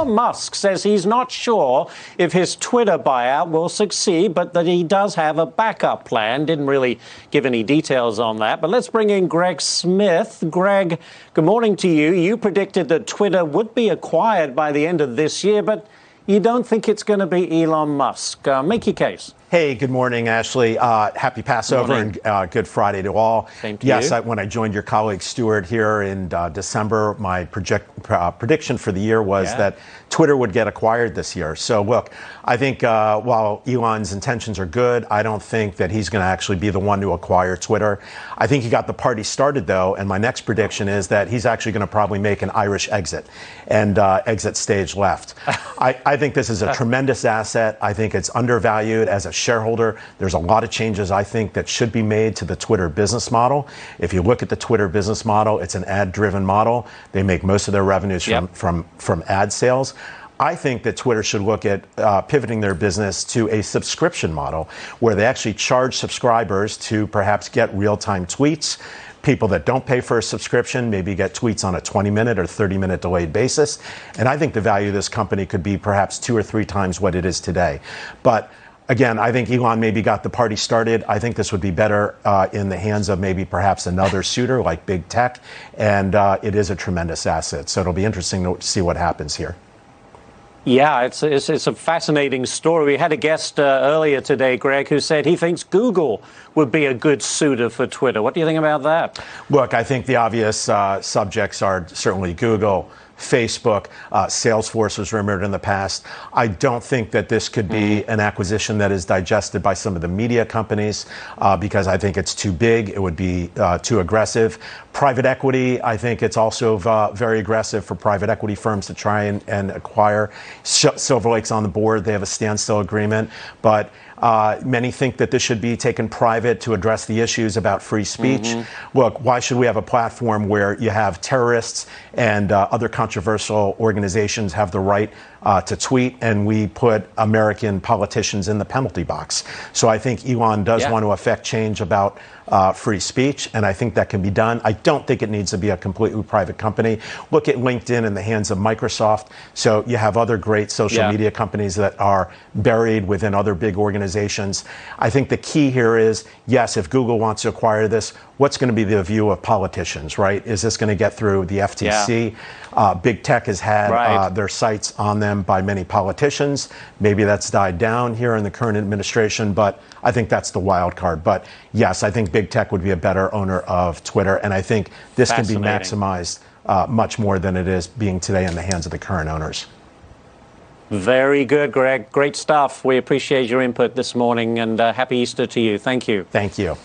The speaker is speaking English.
Elon Musk says he's not sure if his Twitter buyout will succeed, but that he does have a backup plan. Didn't really give any details on that. But let's bring in Greg Smith. Greg, good morning to you. You predicted that Twitter would be acquired by the end of this year, but you don't think it's going to be Elon Musk. Make your case. Hey, good morning, Ashley. Happy Passover and Good Friday to all. Same to you. When I joined your colleague Stuart here in December, my prediction for the year was that Twitter would get acquired this year. So look, I think while Elon's intentions are good, I don't think that he's going to actually be the one to acquire Twitter. I think he got the party started, though, and my next prediction is that he's actually going to probably make an Irish exit and exit stage left. I think this is a tremendous asset. I think it's undervalued as a shareholder. There's a lot of changes, I think, that should be made to the Twitter business model. If you look at the Twitter business model, it's an ad-driven model. They make most of their revenues from ad sales. I think that Twitter should look at pivoting their business to a subscription model where they actually charge subscribers to perhaps get real-time tweets. People that don't pay for a subscription maybe get tweets on a 20-minute or 30-minute delayed basis. And I think the value of this company could be perhaps 2 or 3 times what it is today. But again, I think Elon maybe got the party started. I think this would be better in the hands of maybe perhaps another suitor like big tech. And it is a tremendous asset. So it'll be interesting to see what happens here. Yeah, it's a fascinating story. We had a guest earlier today, Greg, who said he thinks Google would be a good suitor for Twitter. What do you think about that? Look, I think the obvious subjects are certainly Google, Facebook, Salesforce was rumored in the past. I don't think that this could be an acquisition that is digested by some of the media companies because I think it's too big. It would be too aggressive. Private equity, I think it's also very aggressive for private equity firms to try and acquire. Silver Lake's on the board. They have a standstill agreement. But many think that this should be taken private to address the issues about free speech. Look, why should we have a platform where you have terrorists and other controversial organizations have the right to tweet, and we put American politicians in the penalty box? So I think Elon does want to affect change about free speech, and I think that can be done. I don't think it needs to be a completely private company. Look at LinkedIn in the hands of Microsoft. So you have other great social media companies that are buried within other big organizations. I think the key here is, yes, if Google wants to acquire this, what's going to be the view of politicians, right? Is this going to get through the FTC? Big tech has had their sights on them by many politicians. Maybe that's died down here in the current administration, but I think that's the wild card. But yes, I think big tech would be a better owner of Twitter, and I think this can be maximized much more than it is being today in the hands of the current owners. Very good, Greg. Great stuff. We appreciate your input this morning, and happy Easter to you. Thank you. Thank you.